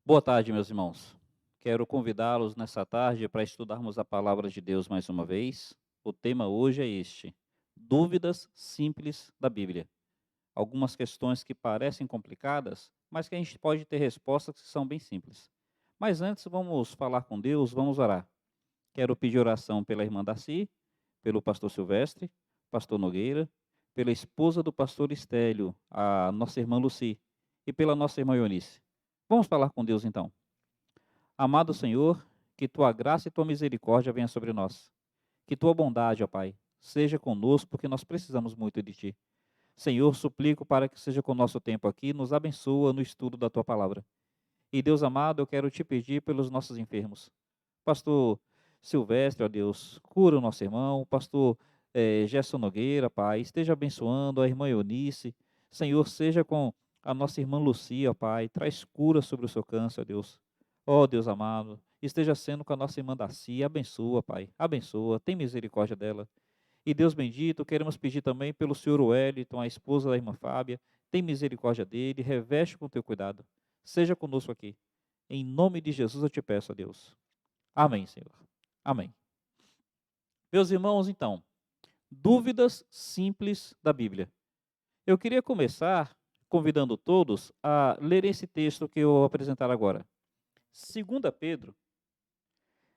Boa tarde, meus irmãos. Quero convidá-los nessa tarde para estudarmos a palavra de Deus mais uma vez. O tema hoje é este: dúvidas simples da Bíblia. Algumas questões que parecem complicadas, mas que a gente pode ter respostas que são bem simples. Mas antes, vamos falar com Deus, vamos orar. Quero pedir oração pela irmã Darcy, pelo pastor Silvestre, pastor Nogueira, pela esposa do pastor Estélio, a nossa irmã Luci, e pela nossa irmã Eunice. Vamos falar com Deus então. Amado Senhor, que tua graça e tua misericórdia venham sobre nós. Que tua bondade, ó Pai, seja conosco, porque nós precisamos muito de ti. Senhor, suplico para que seja com o nosso tempo aqui, nos abençoa no estudo da tua palavra. E Deus amado, eu quero te pedir pelos nossos enfermos. Pastor Silvestre, ó Deus, cura o nosso irmão. Pastor Gerson Nogueira, Pai, esteja abençoando a irmã Eunice. Senhor, seja com a nossa irmã Lucia, ó Pai, traz cura sobre o seu câncer, ó Deus. Ó Deus amado, esteja sendo com a nossa irmã Darcy, abençoa, Pai, abençoa, tem misericórdia dela. E Deus bendito, queremos pedir também pelo senhor Wellington, a esposa da irmã Fábia, tem misericórdia dele, reveste com teu cuidado. Seja conosco aqui. Em nome de Jesus eu te peço, ó Deus. Amém, Senhor. Amém. Meus irmãos, então, dúvidas simples da Bíblia. Eu queria começar convidando todos a ler esse texto que eu vou apresentar agora. Segunda Pedro,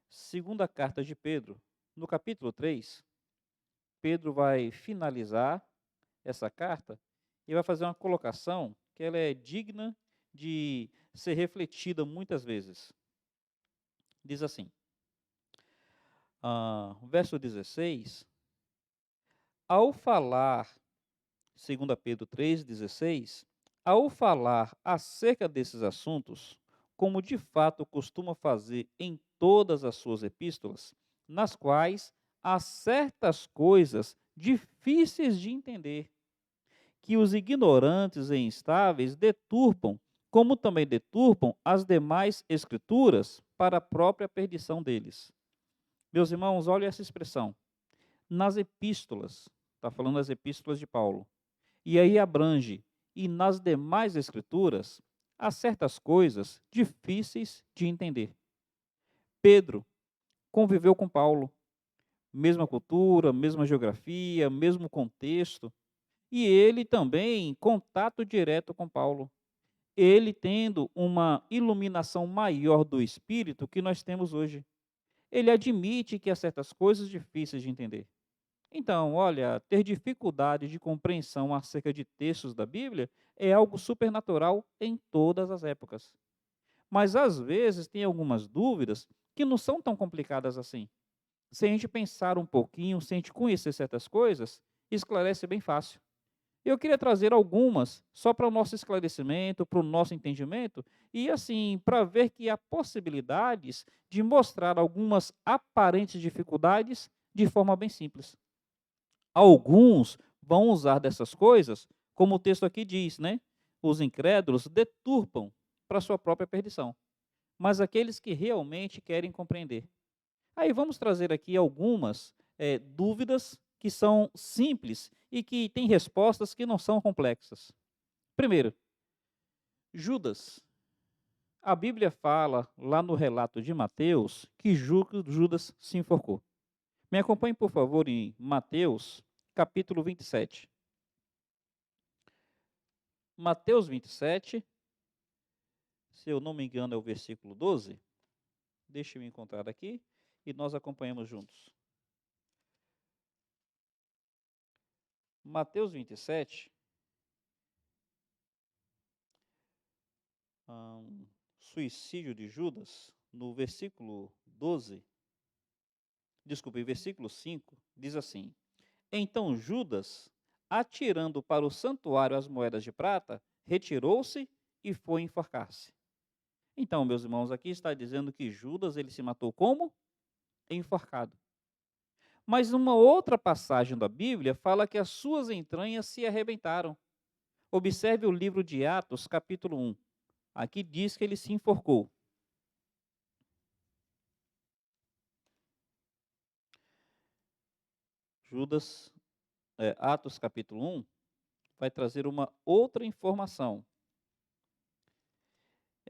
segunda carta de Pedro, no capítulo 3, Pedro vai finalizar essa carta e vai fazer uma colocação que ela é digna de ser refletida muitas vezes. Diz assim, verso 16, ao falar, 2 Pedro 3,16, ao falar acerca desses assuntos, como de fato costuma fazer em todas as suas epístolas, nas quais há certas coisas difíceis de entender, que os ignorantes e instáveis deturpam, como também deturpam as demais escrituras para a própria perdição deles. Meus irmãos, olha essa expressão. Nas epístolas, está falando das epístolas de Paulo, e aí abrange, e nas demais escrituras, há certas coisas difíceis de entender. Pedro conviveu com Paulo, mesma cultura, mesma geografia, mesmo contexto, e ele também em contato direto com Paulo. Ele tendo uma iluminação maior do espírito que nós temos hoje. Ele admite que há certas coisas difíceis de entender. Então, olha, ter dificuldade de compreensão acerca de textos da Bíblia é algo supernatural em todas as épocas. Mas às vezes tem algumas dúvidas que não são tão complicadas assim. Se a gente pensar um pouquinho, se a gente conhecer certas coisas, esclarece bem fácil. Eu queria trazer algumas só para o nosso esclarecimento, para o nosso entendimento, e assim, para ver que há possibilidades de mostrar algumas aparentes dificuldades de forma bem simples. Alguns vão usar dessas coisas, como o texto aqui diz, né? Os incrédulos deturpam para sua própria perdição, mas aqueles que realmente querem compreender. Aí vamos trazer aqui algumas dúvidas que são simples e que têm respostas que não são complexas. Primeiro, Judas. A Bíblia fala, lá no relato de Mateus, que Judas se enforcou. Me acompanhe, por favor, em Mateus, capítulo 27. Mateus 27, se eu não me engano, é o versículo 12. Deixa eu encontrar aqui e nós acompanhamos juntos. Mateus 27, suicídio de Judas, no versículo 12, desculpe, versículo 5, diz assim: então Judas, atirando para o santuário as moedas de prata, retirou-se e foi enforcar-se. Então, meus irmãos, aqui está dizendo que Judas ele se matou como? Enforcado. Mas uma outra passagem da Bíblia fala que as suas entranhas se arrebentaram. Observe o livro de Atos, capítulo 1. Aqui diz que ele se enforcou. Judas, Atos, capítulo 1, vai trazer uma outra informação.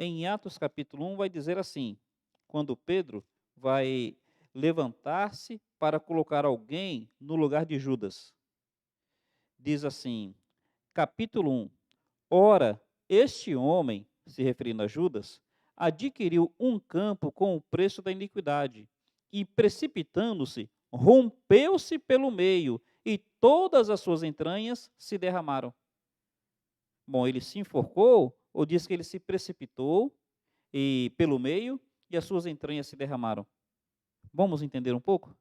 em Atos capítulo 1 vai dizer assim, quando Pedro vai levantar-se para colocar alguém no lugar de Judas. Diz assim, capítulo 1: Ora, este homem, se referindo a Judas, adquiriu um campo com o preço da iniquidade, e precipitando-se, rompeu-se pelo meio, e todas as suas entranhas se derramaram. Bom, ele se enforcou, ou diz que ele se precipitou e pelo meio, e as suas entranhas se derramaram. Vamos entender um pouco?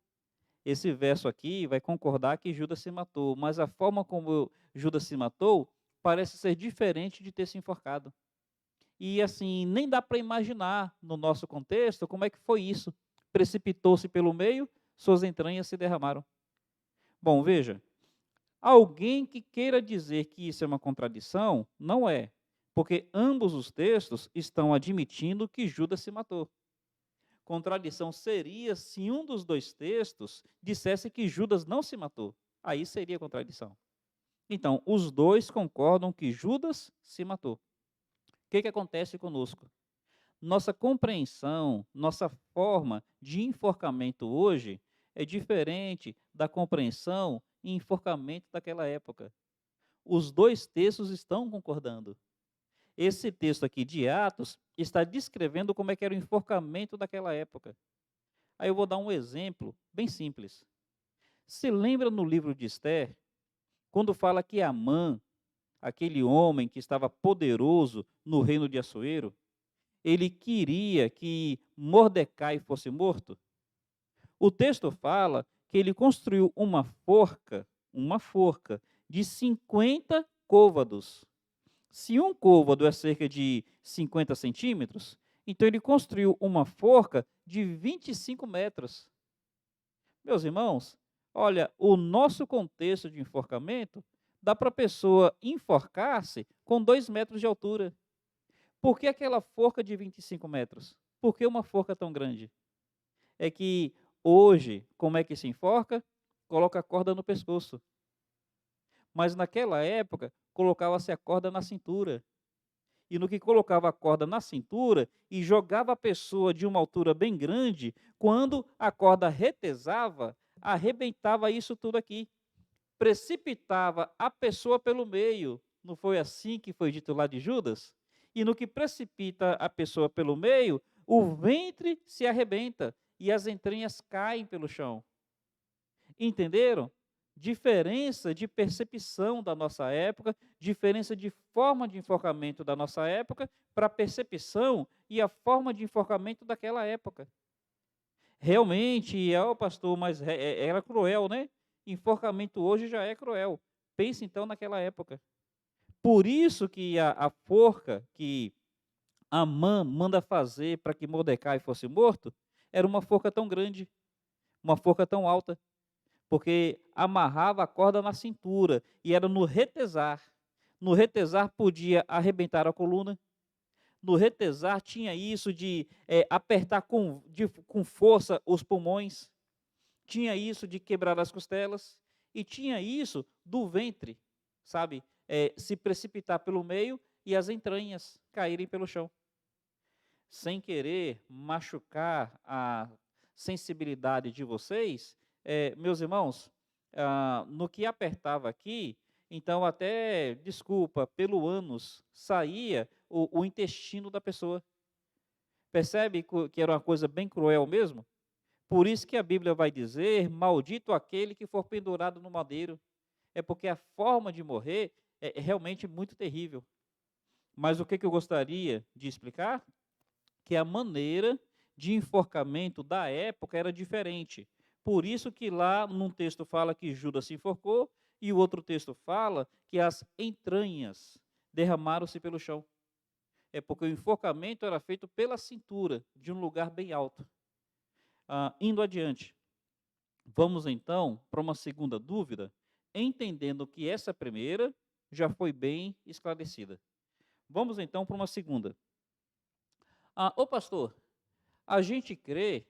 Esse verso aqui vai concordar que Judas se matou, mas a forma como Judas se matou parece ser diferente de ter se enforcado. E assim, nem dá para imaginar no nosso contexto como é que foi isso. Precipitou-se pelo meio, suas entranhas se derramaram. Bom, veja, alguém que queira dizer que isso é uma contradição, não é, porque ambos os textos estão admitindo que Judas se matou. Contradição seria se um dos dois textos dissesse que Judas não se matou. Aí seria contradição. Então, os dois concordam que Judas se matou. O que acontece conosco? Nossa compreensão, nossa forma de enforcamento hoje é diferente da compreensão e enforcamento daquela época. Os dois textos estão concordando. Esse texto aqui de Atos está descrevendo como é que era o enforcamento daquela época. Aí eu vou dar um exemplo bem simples. Se lembra no livro de Esther, quando fala que Amã, aquele homem que estava poderoso no reino de Assuero, ele queria que Mordecai fosse morto? O texto fala que ele construiu uma forca de 50 côvados. Se um côvado é cerca de 50 centímetros, então ele construiu uma forca de 25 metros. Meus irmãos, olha, o nosso contexto de enforcamento dá para a pessoa enforcar-se com 2 metros de altura. Por que aquela forca de 25 metros? Por que uma forca tão grande? É que hoje, como é que se enforca? Coloca a corda no pescoço. Mas naquela época, colocava-se a corda na cintura. E no que colocava a corda na cintura e jogava a pessoa de uma altura bem grande, quando a corda retesava, arrebentava isso tudo aqui. Precipitava a pessoa pelo meio. Não foi assim que foi dito lá de Judas? E no que precipita a pessoa pelo meio, o ventre se arrebenta e as entranhas caem pelo chão. Entenderam? Diferença de percepção da nossa época, diferença de forma de enforcamento da nossa época para a percepção e a forma de enforcamento daquela época. Realmente, pastor, mas era cruel, né? Enforcamento hoje já é cruel. Pense então naquela época. Por isso que a forca que Amã manda fazer para que Mordecai fosse morto, era uma forca tão grande, uma forca tão alta, porque amarrava a corda na cintura e era no retesar. No retesar podia arrebentar a coluna. No retesar tinha isso de apertar com força os pulmões. Tinha isso de quebrar as costelas. E tinha isso do ventre, sabe? Se precipitar pelo meio e as entranhas caírem pelo chão. Sem querer machucar a sensibilidade de vocês, meus irmãos, no que apertava aqui, então até, desculpa, pelo ânus saía o intestino da pessoa. Percebe que era uma coisa bem cruel mesmo? Por isso que a Bíblia vai dizer, maldito aquele que for pendurado no madeiro. É porque a forma de morrer é realmente muito terrível. Mas o que eu gostaria de explicar? Que a maneira de enforcamento da época era diferente. Por isso que lá num texto fala que Judas se enforcou e o outro texto fala que as entranhas derramaram-se pelo chão. É porque o enforcamento era feito pela cintura, de um lugar bem alto. Indo adiante, vamos então para uma segunda dúvida, entendendo que essa primeira já foi bem esclarecida. Vamos então para uma segunda. Ô pastor, a gente crê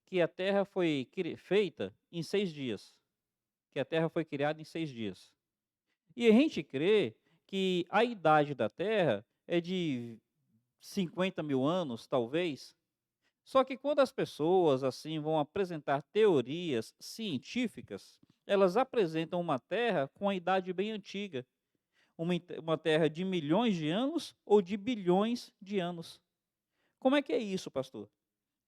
que a Terra foi feita em 6 dias, que a Terra foi criada em 6 dias. E a gente crê que a idade da Terra é de 50 mil anos, talvez. Só que quando as pessoas assim vão apresentar teorias científicas, elas apresentam uma Terra com a idade bem antiga, uma Terra de milhões de anos ou de bilhões de anos. Como é que é isso, pastor?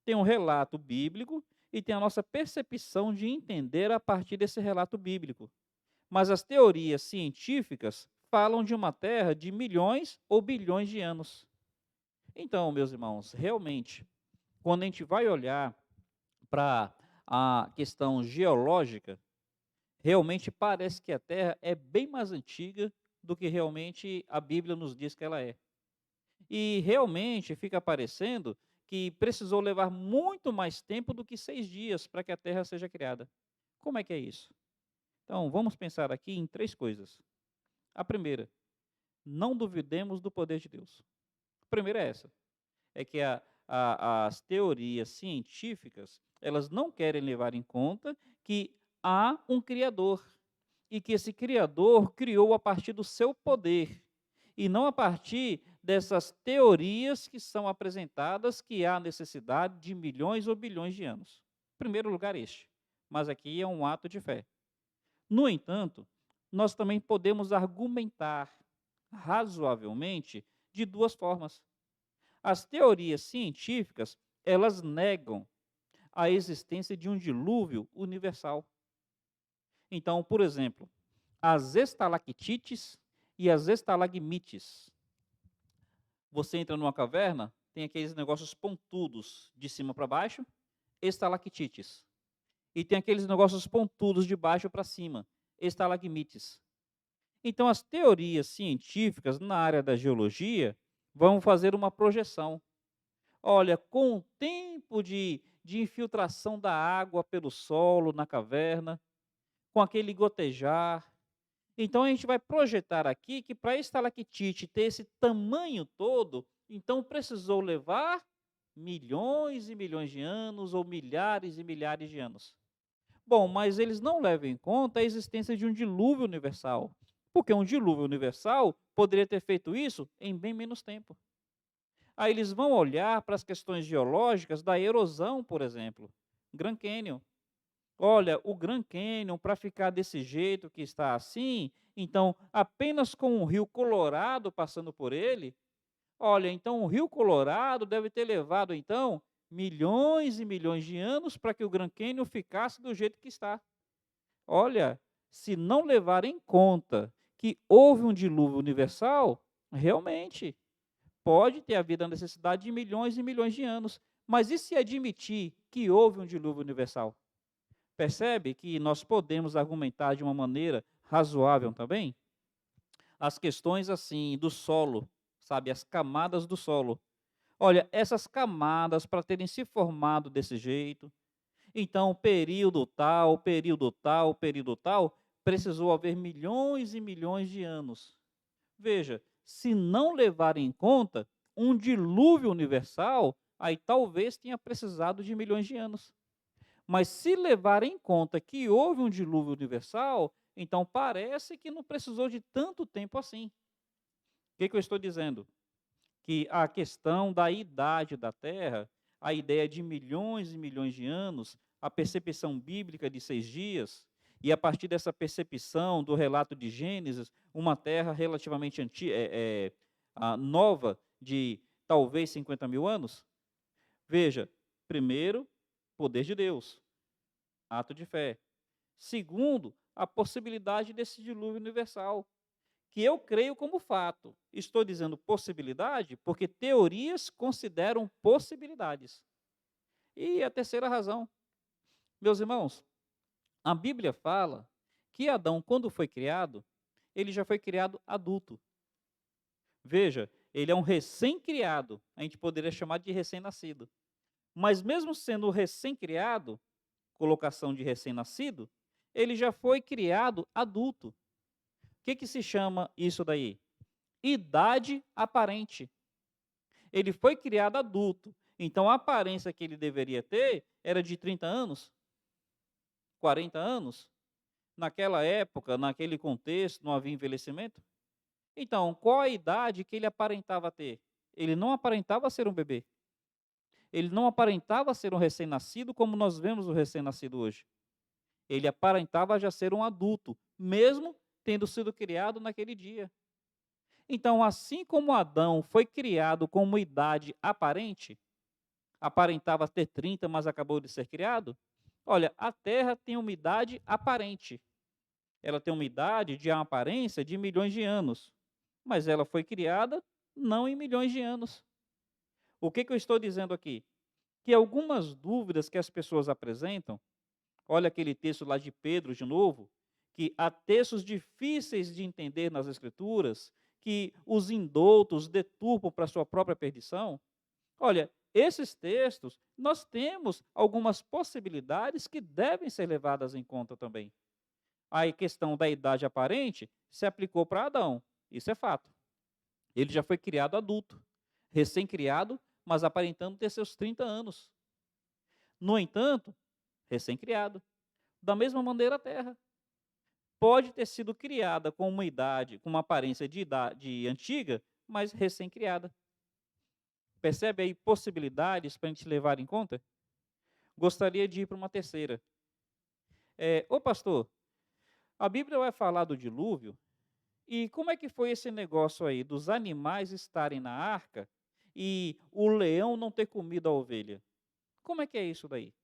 Tem um relato bíblico e tem a nossa percepção de entender a partir desse relato bíblico. Mas as teorias científicas falam de uma Terra de milhões ou bilhões de anos. Então, meus irmãos, realmente, quando a gente vai olhar para a questão geológica, realmente parece que a Terra é bem mais antiga do que realmente a Bíblia nos diz que ela é. E realmente fica parecendo que precisou levar muito mais tempo do que 6 dias para que a Terra seja criada. Como é que é isso? Então, vamos pensar aqui em 3 coisas. A primeira, não duvidemos do poder de Deus. A primeira é essa, é que as teorias científicas, elas não querem levar em conta que há um Criador, e que esse Criador criou a partir do seu poder, e não a partir dessas teorias que são apresentadas que há necessidade de milhões ou bilhões de anos. Em primeiro lugar este, mas aqui é um ato de fé. No entanto, nós também podemos argumentar razoavelmente de 2 formas. As teorias científicas, elas negam a existência de um dilúvio universal. Então, por exemplo, as estalactites e as estalagmites. Você entra numa caverna, tem aqueles negócios pontudos de cima para baixo, estalactites. E tem aqueles negócios pontudos de baixo para cima, estalagmites. Então, as teorias científicas na área da geologia vão fazer uma projeção. Olha, com o tempo de infiltração da água pelo solo na caverna, com aquele gotejar, então a gente vai projetar aqui que para a estalactite ter esse tamanho todo, então precisou levar milhões e milhões de anos ou milhares e milhares de anos. Bom, mas eles não levam em conta a existência de um dilúvio universal, porque um dilúvio universal poderia ter feito isso em bem menos tempo. Aí eles vão olhar para as questões geológicas da erosão, por exemplo. Grand Canyon. Olha, o Grand Canyon, para ficar desse jeito que está assim, então apenas com o rio Colorado passando por ele, olha, então o rio Colorado deve ter levado então milhões e milhões de anos para que o Grand Canyon ficasse do jeito que está. Olha, se não levar em conta que houve um dilúvio universal, realmente pode ter havido a necessidade de milhões e milhões de anos. Mas e se admitir que houve um dilúvio universal? Percebe que nós podemos argumentar de uma maneira razoável também? As questões assim do solo, sabe, as camadas do solo. Olha, essas camadas para terem se formado desse jeito, então período tal, período tal, período tal, precisou haver milhões e milhões de anos. Veja, se não levar em conta um dilúvio universal, aí talvez tenha precisado de milhões de anos. Mas se levar em conta que houve um dilúvio universal, então parece que não precisou de tanto tempo assim. O que eu estou dizendo? Que a questão da idade da Terra, a ideia de milhões e milhões de anos, a percepção bíblica de 6 dias, e a partir dessa percepção do relato de Gênesis, uma Terra relativamente nova, de talvez 50 mil anos. Veja, primeiro, poder de Deus, ato de fé. Segundo, a possibilidade desse dilúvio universal, que eu creio como fato. Estou dizendo possibilidade porque teorias consideram possibilidades. E a terceira razão, meus irmãos, a Bíblia fala que Adão, quando foi criado, ele já foi criado adulto. Veja, ele é um recém-criado, a gente poderia chamar de recém-nascido. Mas mesmo sendo recém-criado, colocação de recém-nascido, ele já foi criado adulto. O que se chama isso daí? Idade aparente. Ele foi criado adulto, então a aparência que ele deveria ter era de 30 anos, 40 anos. Naquela época, naquele contexto, não havia envelhecimento. Então, qual a idade que ele aparentava ter? Ele não aparentava ser um bebê. Ele não aparentava ser um recém-nascido como nós vemos o recém-nascido hoje. Ele aparentava já ser um adulto, mesmo tendo sido criado naquele dia. Então, assim como Adão foi criado com uma idade aparente, aparentava ter 30, mas acabou de ser criado, olha, a Terra tem uma idade aparente. Ela tem uma idade de aparência de milhões de anos, mas ela foi criada não em milhões de anos. O que eu estou dizendo aqui? Que algumas dúvidas que as pessoas apresentam, olha aquele texto lá de Pedro de novo, que há textos difíceis de entender nas Escrituras, que os indoutos deturpam para sua própria perdição. Olha, esses textos, nós temos algumas possibilidades que devem ser levadas em conta também. A questão da idade aparente se aplicou para Adão, isso é fato. Ele já foi criado adulto, recém-criado, mas aparentando ter seus 30 anos. No entanto, recém-criado. Da mesma maneira a terra. Pode ter sido criada com uma idade, com uma aparência de idade antiga, mas recém-criada. Percebe aí possibilidades para a gente levar em conta? Gostaria de ir para uma terceira. Ô pastor, a Bíblia vai falar do dilúvio, e como é que foi esse negócio aí dos animais estarem na arca e o leão não ter comido a ovelha? Como é que é isso daí?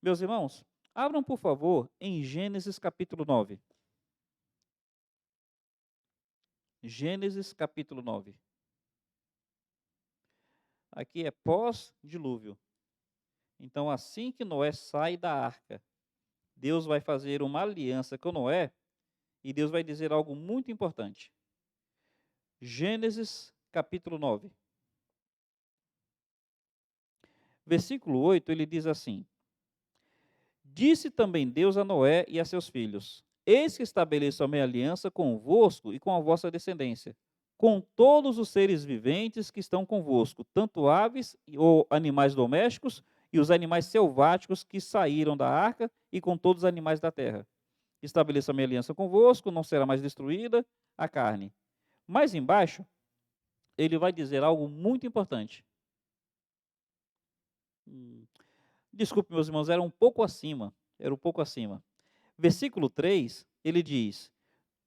Meus irmãos, abram por favor em Gênesis capítulo 9. Gênesis capítulo 9. Aqui é pós-dilúvio. Então, assim que Noé sai da arca, Deus vai fazer uma aliança com Noé e Deus vai dizer algo muito importante. Gênesis capítulo 9. Versículo 8, ele diz assim: Disse também Deus a Noé e a seus filhos: Eis que estabeleço a minha aliança convosco e com a vossa descendência, com todos os seres viventes que estão convosco, tanto aves ou animais domésticos e os animais selváticos que saíram da arca e com todos os animais da terra. Estabeleço a minha aliança convosco, não será mais destruída a carne. Mais embaixo, ele vai dizer algo muito importante. Desculpe, meus irmãos, era um pouco acima. Era um pouco acima. Versículo 3, ele diz: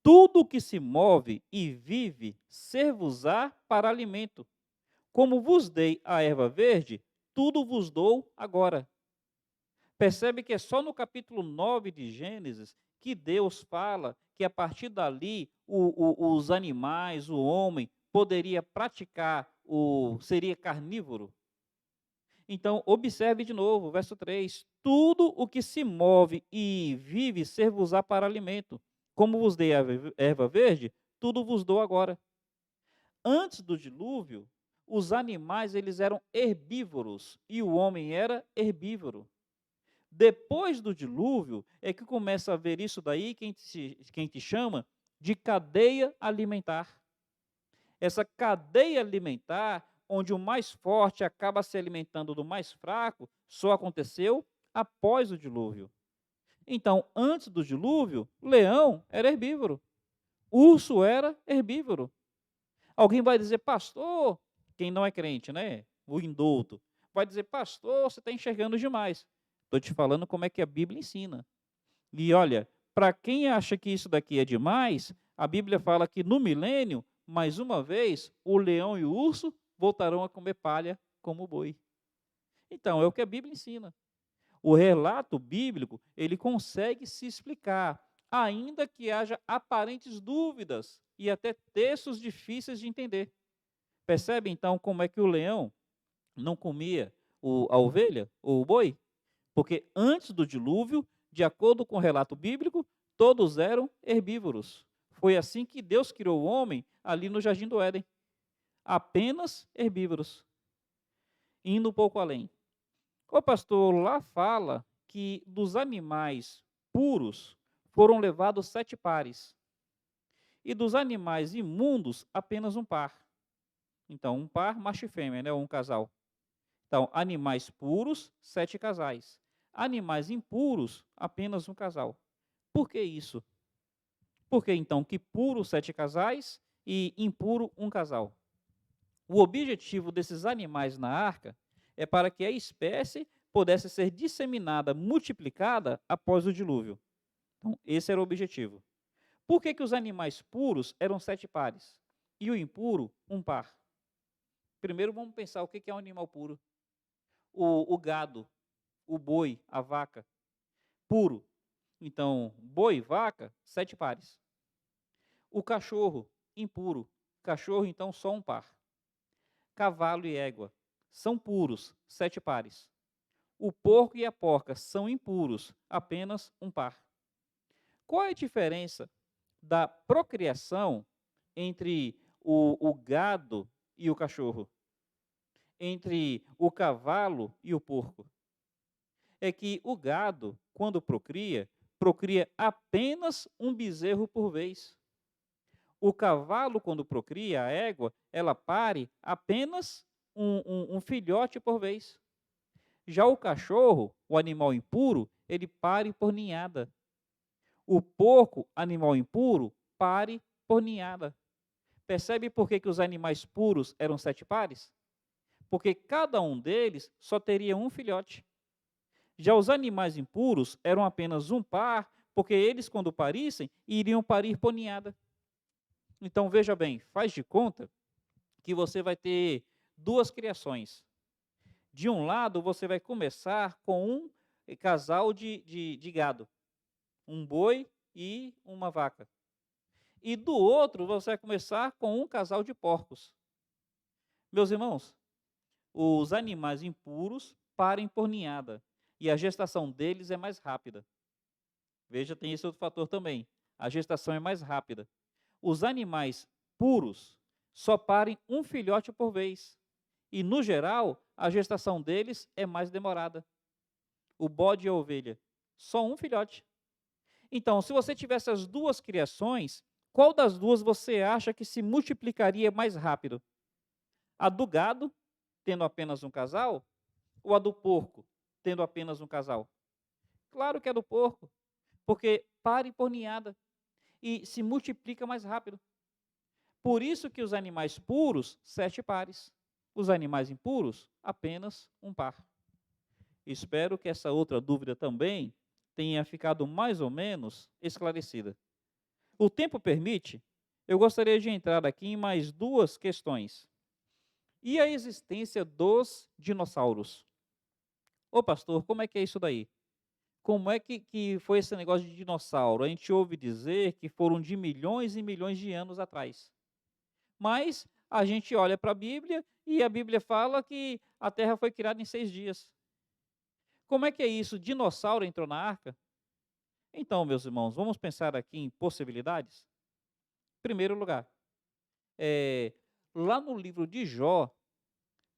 Tudo que se move e vive, ser-vos-á para alimento. Como vos dei a erva verde, tudo vos dou agora. Percebe que é só no capítulo 9 de Gênesis que Deus fala que a partir dali os animais, o homem, poderia praticar, seria carnívoro. Então, observe de novo, verso 3: Tudo o que se move e vive ser-vos-á para alimento. Como vos dei a erva verde, tudo vos dou agora. Antes do dilúvio, os animais eles eram herbívoros e o homem era herbívoro. Depois do dilúvio, é que começa a ver isso daí que a gente chama de cadeia alimentar. Essa cadeia alimentar, onde o mais forte acaba se alimentando do mais fraco, só aconteceu após o dilúvio. Então, antes do dilúvio, leão era herbívoro, urso era herbívoro. Alguém vai dizer, pastor, quem não é crente, né? O indulto, vai dizer, pastor, você está enxergando demais. Estou te falando como é que a Bíblia ensina. E olha, para quem acha que isso daqui é demais, a Bíblia fala que no milênio, mais uma vez, o leão e o urso voltarão a comer palha como o boi. Então, é o que a Bíblia ensina. O relato bíblico, ele consegue se explicar, ainda que haja aparentes dúvidas e até textos difíceis de entender. Percebe então como é que o leão não comia a ovelha ou o boi? Porque antes do dilúvio, de acordo com o relato bíblico, todos eram herbívoros. Foi assim que Deus criou o homem ali no Jardim do Éden. Apenas herbívoros. Indo um pouco além. O pastor lá fala que dos animais puros foram levados 7 pares. E dos animais imundos, apenas um par. Então, um par, macho e fêmea, né, ou um casal. Então, animais puros, 7 casais. Animais impuros, apenas um casal. Por que isso? Por que então que puro 7 casais e impuro um casal? O objetivo desses animais na arca é para que a espécie pudesse ser disseminada, multiplicada após o dilúvio. Então, esse era o objetivo. Por que, que os animais puros eram 7 pares e o impuro, um par? Primeiro vamos pensar o que é um animal puro. O gado, o boi, a vaca, puro. Então, boi, vaca, 7 pares. O cachorro, impuro. Cachorro, então, só um par. Cavalo e égua são puros, 7 pares. O porco e a porca são impuros, apenas um par. Qual é a diferença da procriação entre o gado e o cachorro? Entre o cavalo e o porco? É que o gado, quando procria, procria apenas um bezerro por vez. O cavalo, quando procria, a égua, ela pare apenas um filhote por vez. Já o cachorro, o animal impuro, ele pare por ninhada. O porco, animal impuro, pare por ninhada. Percebe por que os animais puros eram 7 pares? Porque cada um deles só teria um filhote. Já os animais impuros eram apenas um par, porque eles, quando parissem, iriam parir por ninhada. Então, veja bem, faz de conta que você vai ter 2 criações. De um lado, você vai começar com um casal de gado, um boi e uma vaca. E do outro, você vai começar com um casal de porcos. Meus irmãos, os animais impuros parem por ninhada e a gestação deles é mais rápida. Veja, tem esse outro fator também. A gestação é mais rápida. Os animais puros só parem um filhote por vez. E, no geral, a gestação deles é mais demorada. O bode e a ovelha, só um filhote. Então, se você tivesse as 2 criações, qual das 2 você acha que se multiplicaria mais rápido? A do gado, tendo apenas um casal, ou a do porco, tendo apenas um casal? Claro que é do porco, porque pare por ninhada e se multiplica mais rápido. Por isso que os animais puros, 7 pares. Os animais impuros, apenas um par. Espero que essa outra dúvida também tenha ficado mais ou menos esclarecida. O tempo permite, eu gostaria de entrar aqui em mais 2 questões. E a existência dos dinossauros? Ô pastor, como é que é isso daí? Como é que foi esse negócio de dinossauro? A gente ouve dizer que foram de milhões e milhões de anos atrás. Mas a gente olha para a Bíblia e a Bíblia fala que a Terra foi criada em 6 dias. Como é que é isso? Dinossauro entrou na arca? Então, meus irmãos, vamos pensar aqui em possibilidades? Em primeiro lugar, lá no livro de Jó,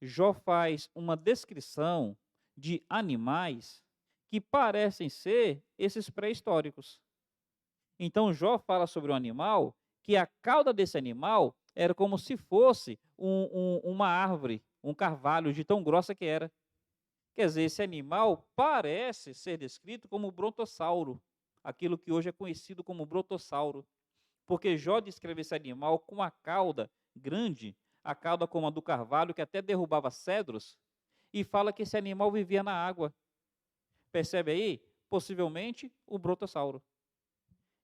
Jó faz uma descrição de animais que parecem ser esses pré-históricos. Então, Jó fala sobre um animal que a cauda desse animal era como se fosse uma árvore, um carvalho de tão grossa que era. Quer dizer, esse animal parece ser descrito como brontossauro, aquilo que hoje é conhecido como brontossauro, porque Jó descreve esse animal com a cauda grande, a cauda como a do carvalho, que até derrubava cedros, e fala que esse animal vivia na água. Percebe aí? Possivelmente o brontossauro.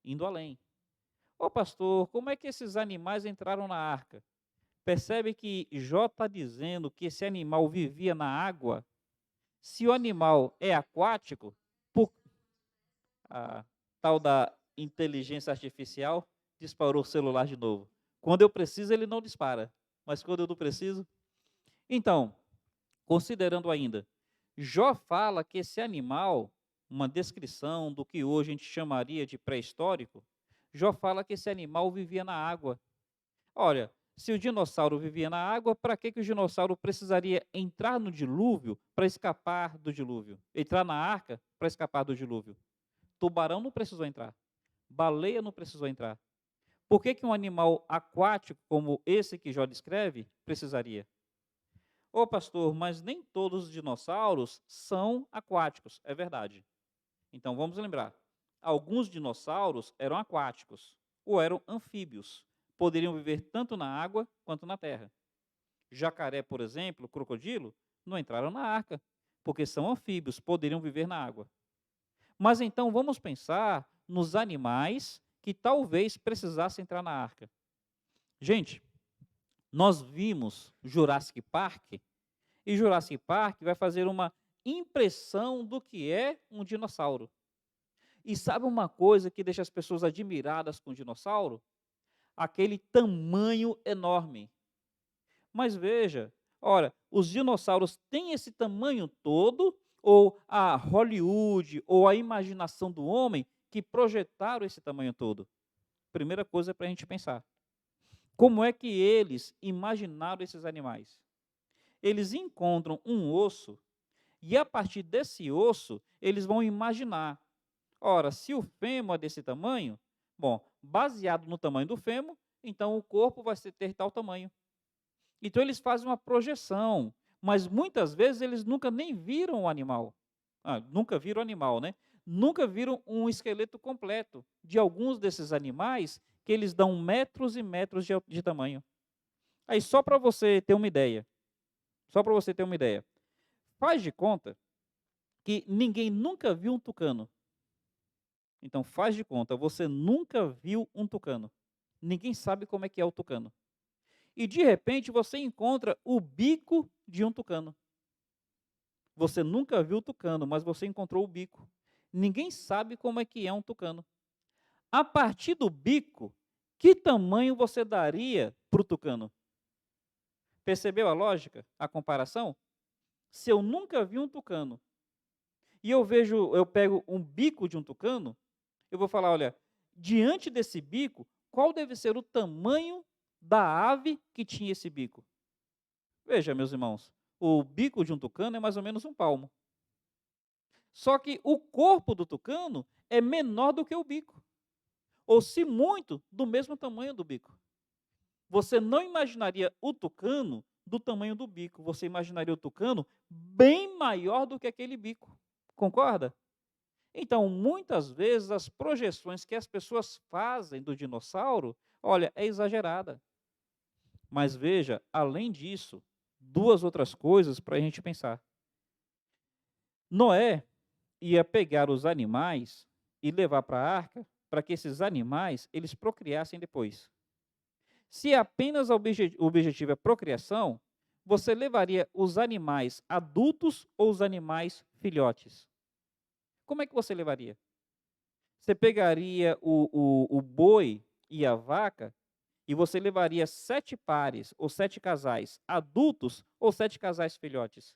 Indo além. Ô pastor, como é que esses animais entraram na arca? Percebe que Jó está dizendo que esse animal vivia na água? Se o animal é aquático, por... a tal da inteligência artificial disparou o celular de novo. Quando eu preciso, ele não dispara, mas quando eu não preciso... Então, considerando ainda, Jó fala que esse animal, uma descrição do que hoje a gente chamaria de pré-histórico, Jó fala que esse animal vivia na água. Olha, se o dinossauro vivia na água, para que o dinossauro precisaria entrar no dilúvio para escapar do dilúvio? Entrar na arca para escapar do dilúvio? Tubarão não precisou entrar. Baleia não precisou entrar. Por que um animal aquático como esse que Jó descreve precisaria? Ô pastor, mas nem todos os dinossauros são aquáticos, é verdade. Então vamos lembrar, alguns dinossauros eram aquáticos ou eram anfíbios, poderiam viver tanto na água quanto na terra. jacaré, por exemplo, crocodilo, não entraram na arca, porque são anfíbios, poderiam viver na água. Mas então vamos pensar nos animais que talvez precisassem entrar na arca. Gente, nós vimos Jurassic Park, e Jurassic Park vai fazer uma impressão do que é um dinossauro. E sabe uma coisa que deixa as pessoas admiradas com o dinossauro? Aquele tamanho enorme. Mas veja, ora, os dinossauros têm esse tamanho todo, ou a Hollywood, ou a imaginação do homem que projetaram esse tamanho todo? Primeira coisa para a gente pensar. Como é que eles imaginaram esses animais? Eles encontram um osso e a partir desse osso eles vão imaginar. Ora, se o fêmur é desse tamanho, bom, baseado no tamanho do fêmur, então o corpo vai ter tal tamanho. Então eles fazem uma projeção, mas muitas vezes eles nunca nem viram o animal. Nunca viram o animal, né? Nunca viram um esqueleto completo de alguns desses animais que eles dão metros e metros de tamanho. Aí só para você ter uma ideia, faz de conta que ninguém nunca viu um tucano. Então faz de conta, você nunca viu um tucano. Ninguém sabe como é que é o tucano. E de repente você encontra o bico de um tucano. Você nunca viu o tucano, mas você encontrou o bico. Ninguém sabe como é que é um tucano. A partir do bico, que tamanho você daria para o tucano? Percebeu a lógica, a comparação? Se eu nunca vi um tucano e eu pego um bico de um tucano, eu vou falar, olha, diante desse bico, qual deve ser o tamanho da ave que tinha esse bico? Veja, meus irmãos, o bico de um tucano é mais ou menos um palmo. Só que o corpo do tucano é menor do que o bico, ou se muito, do mesmo tamanho do bico. Você não imaginaria o tucano do tamanho do bico, você imaginaria o tucano bem maior do que aquele bico. Concorda? Então, muitas vezes, as projeções que as pessoas fazem do dinossauro, olha, é exagerada. Mas veja, além disso, duas outras coisas para a gente pensar. Noé ia pegar os animais e levar para a arca para que esses animais eles procriassem depois. Se apenas o objetivo é procriação, você levaria os animais adultos ou os animais filhotes? Como é que você levaria? Você pegaria o boi e a vaca e você levaria 7 pares ou 7 casais adultos ou 7 casais filhotes?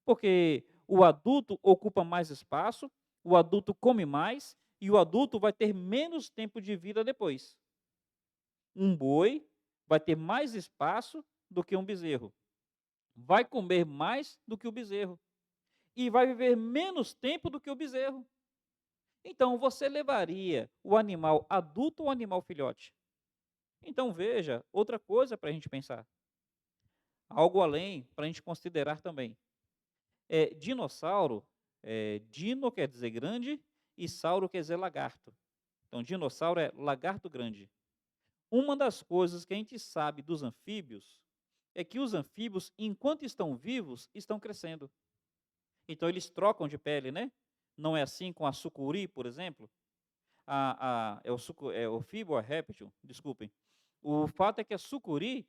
Porque o adulto ocupa mais espaço, o adulto come mais e o adulto vai ter menos tempo de vida depois. Um boi vai ter mais espaço do que um bezerro, vai comer mais do que o bezerro e vai viver menos tempo do que o bezerro. Então, você levaria o animal adulto ou o animal filhote? Então, veja, outra coisa para a gente pensar. Algo além para a gente considerar também. Dinossauro, dino quer dizer grande e sauro quer dizer lagarto. Então, dinossauro é lagarto grande. Uma das coisas que a gente sabe dos anfíbios é que os anfíbios, enquanto estão vivos, estão crescendo. Então, eles trocam de pele, né? Não é assim com a sucuri, por exemplo? É o anfíbio ou a réptil, desculpem. O fato é que a sucuri,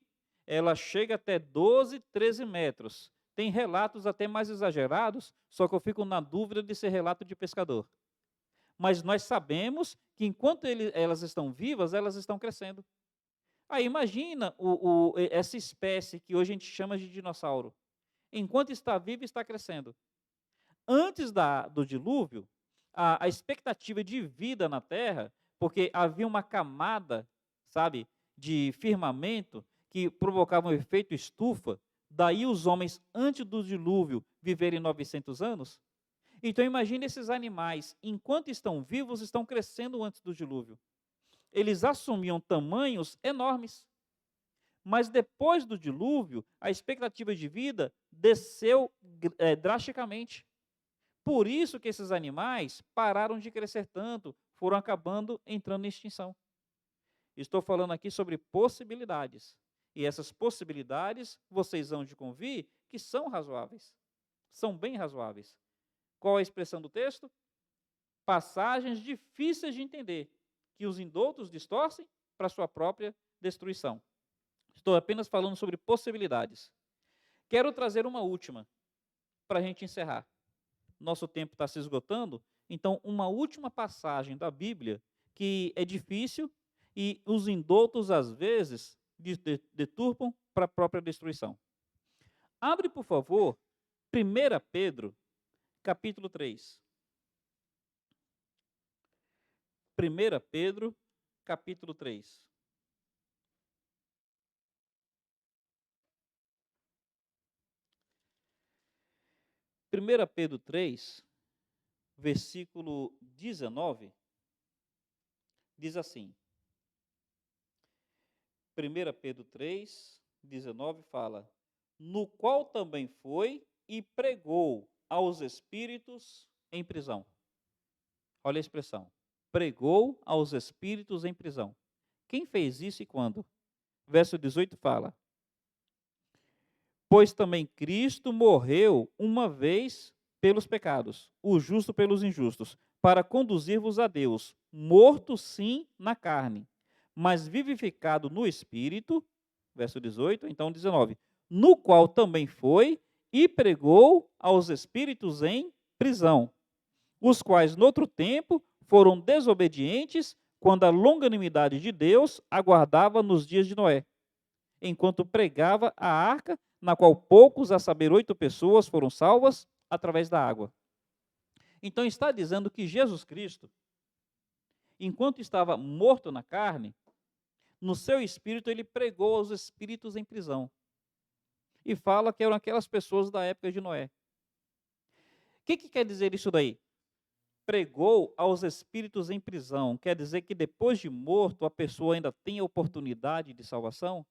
ela chega até 12, 13 metros. Tem relatos até mais exagerados, só que eu fico na dúvida de ser relato de pescador. Mas nós sabemos que enquanto elas estão vivas, elas estão crescendo. Aí imagina essa espécie que hoje a gente chama de dinossauro. Enquanto está viva, está crescendo. Antes do dilúvio, a expectativa de vida na Terra, porque havia uma camada, sabe, de firmamento que provocava um efeito estufa, daí os homens, antes do dilúvio, viverem 900 anos. Então imagine esses animais, enquanto estão vivos, estão crescendo antes do dilúvio. Eles assumiam tamanhos enormes. Mas depois do dilúvio, a expectativa de vida desceu drasticamente. Por isso que esses animais pararam de crescer tanto, foram acabando entrando em extinção. Estou falando aqui sobre possibilidades. E essas possibilidades, vocês hão de convir que são razoáveis. São bem razoáveis. Qual a expressão do texto? Passagens difíceis de entender, que os indoutos distorcem para sua própria destruição. Estou apenas falando sobre possibilidades. Quero trazer uma última, para a gente encerrar. Nosso tempo está se esgotando, então uma última passagem da Bíblia que é difícil e os indoutos, às vezes, deturpam para a própria destruição. Abre, por favor, 1 Pedro, capítulo 3. 1 Pedro, capítulo 3. Primeira Pedro 3, versículo 19, diz assim. 1 Pedro 3, 19 fala: no qual também foi e pregou aos espíritos em prisão. Olha a expressão. Pregou aos espíritos em prisão. Quem fez isso e quando? Verso 18 fala: pois também Cristo morreu uma vez pelos pecados, o justo pelos injustos, para conduzir-vos a Deus, morto sim na carne, mas vivificado no Espírito, verso 18, então 19, no qual também foi e pregou aos espíritos em prisão, os quais, noutro tempo, foram desobedientes, quando a longanimidade de Deus aguardava nos dias de Noé, enquanto pregava a arca, na qual poucos, a saber, 8 pessoas, foram salvas através da água. Então está dizendo que Jesus Cristo, enquanto estava morto na carne, no seu espírito ele pregou aos espíritos em prisão. E fala que eram aquelas pessoas da época de Noé. O que quer dizer isso daí? Pregou aos espíritos em prisão. Quer dizer que depois de morto a pessoa ainda tem a oportunidade de salvação?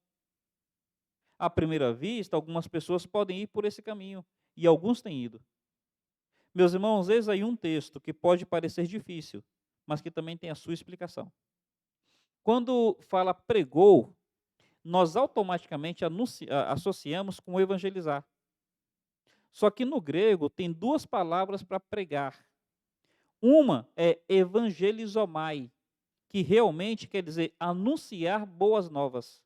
À primeira vista, algumas pessoas podem ir por esse caminho, e alguns têm ido. Meus irmãos, eis aí um texto que pode parecer difícil, mas que também tem a sua explicação. Quando fala pregou, nós automaticamente associamos com evangelizar. Só que no grego tem duas palavras para pregar. Uma é evangelizomai, que realmente quer dizer anunciar boas novas.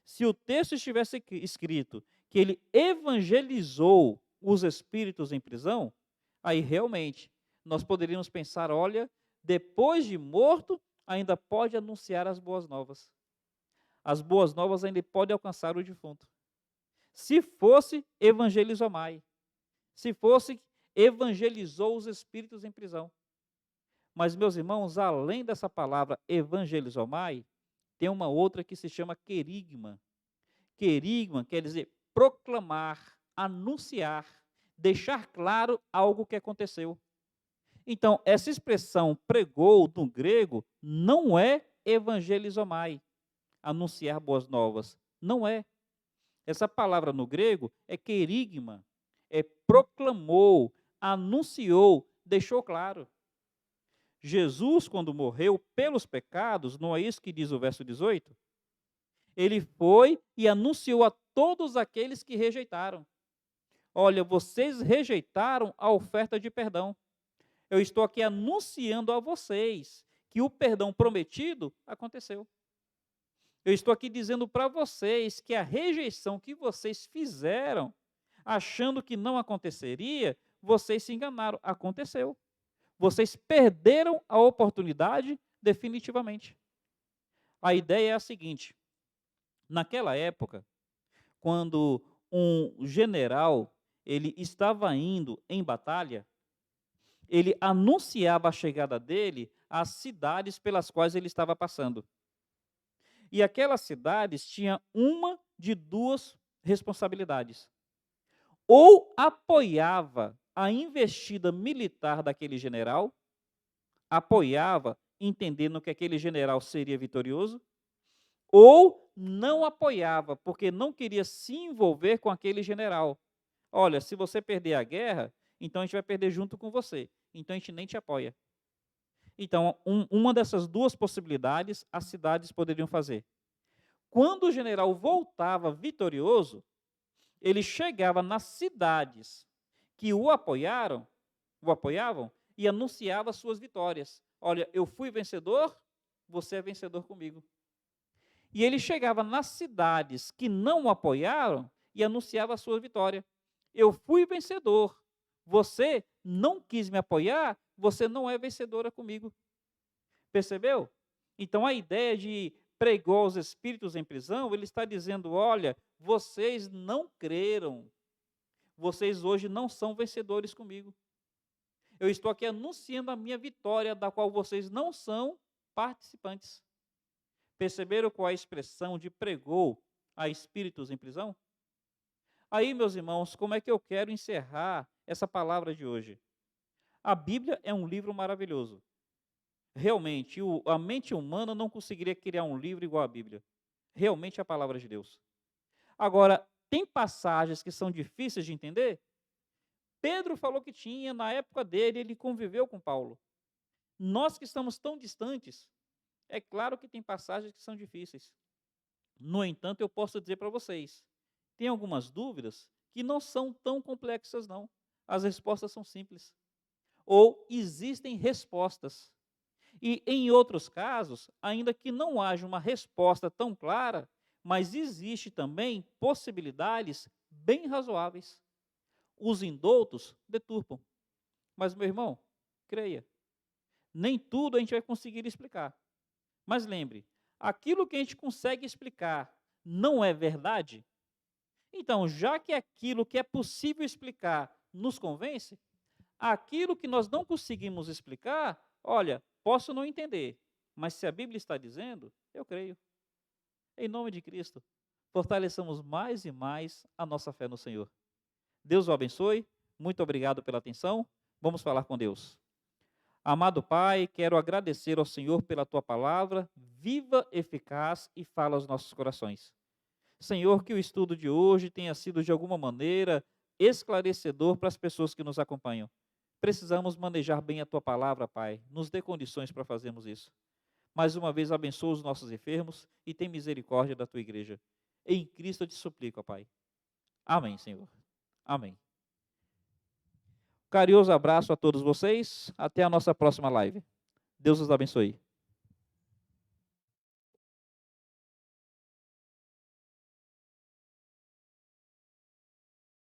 Se o texto estivesse escrito que ele evangelizou os espíritos em prisão, aí realmente nós poderíamos pensar, olha, depois de morto, ainda pode anunciar as boas novas. As boas novas ainda podem alcançar o defunto. Se fosse evangelizomai, se fosse evangelizou os espíritos em prisão. Mas, meus irmãos, além dessa palavra evangelizomai, tem uma outra que se chama querigma. Querigma quer dizer proclamar, anunciar, deixar claro algo que aconteceu. Então, essa expressão pregou no grego não é evangelizomai, anunciar boas novas. Não é. Essa palavra no grego é querigma, é proclamou, anunciou, deixou claro. Jesus, quando morreu pelos pecados, não é isso que diz o verso 18? Ele foi e anunciou a todos aqueles que rejeitaram. Olha, vocês rejeitaram a oferta de perdão. Eu estou aqui anunciando a vocês que o perdão prometido aconteceu. Eu estou aqui dizendo para vocês que a rejeição que vocês fizeram, achando que não aconteceria, vocês se enganaram. Aconteceu. Vocês perderam a oportunidade definitivamente. A ideia é a seguinte: naquela época, quando um general ele estava indo em batalha, ele anunciava a chegada dele às cidades pelas quais ele estava passando. E aquelas cidades tinham uma de duas responsabilidades. Ou apoiava a investida militar daquele general, apoiava, entendendo que aquele general seria vitorioso, ou não apoiava, porque não queria se envolver com aquele general. Olha, se você perder a guerra, então a gente vai perder junto com você. Então a gente nem te apoia. Então, uma dessas duas possibilidades as cidades poderiam fazer. Quando o general voltava vitorioso, ele chegava nas cidades que o apoiavam, e anunciava suas vitórias. Olha, eu fui vencedor, você é vencedor comigo. E ele chegava nas cidades que não o apoiaram e anunciava a sua vitória. Eu fui vencedor. Você não quis me apoiar, você não é vencedora comigo. Percebeu? Então a ideia de pregou aos espíritos em prisão, ele está dizendo: olha, vocês não creram. Vocês hoje não são vencedores comigo. Eu estou aqui anunciando a minha vitória, da qual vocês não são participantes. Perceberam qual é a expressão de pregou a espíritos em prisão? Aí, meus irmãos, como é que eu quero encerrar essa palavra de hoje? A Bíblia é um livro maravilhoso. Realmente, a mente humana não conseguiria criar um livro igual à Bíblia. Realmente é a palavra de Deus. Agora, tem passagens que são difíceis de entender? Pedro falou que tinha, na época dele, ele conviveu com Paulo. Nós que estamos tão distantes, é claro que tem passagens que são difíceis. No entanto, eu posso dizer para vocês, tem algumas dúvidas que não são tão complexas, não. As respostas são simples. Ou existem respostas. E em outros casos, ainda que não haja uma resposta tão clara, mas existe também possibilidades bem razoáveis. Os indoutos deturpam. Mas, meu irmão, creia, nem tudo a gente vai conseguir explicar. Mas lembre, aquilo que a gente consegue explicar não é verdade, então, já que aquilo que é possível explicar nos convence, aquilo que nós não conseguimos explicar, olha, posso não entender, mas se a Bíblia está dizendo, eu creio. Em nome de Cristo, fortaleçamos mais e mais a nossa fé no Senhor. Deus o abençoe, muito obrigado pela atenção, vamos falar com Deus. Amado Pai, quero agradecer ao Senhor pela Tua palavra, viva, eficaz e fala aos nossos corações. Senhor, que o estudo de hoje tenha sido de alguma maneira esclarecedor para as pessoas que nos acompanham. Precisamos manejar bem a Tua palavra, Pai. Nos dê condições para fazermos isso. Mais uma vez, abençoa os nossos enfermos e tem misericórdia da Tua igreja. Em Cristo eu te suplico, Pai. Amém, Senhor. Amém. Carinhoso abraço a todos vocês. Até a nossa próxima live. Deus os abençoe.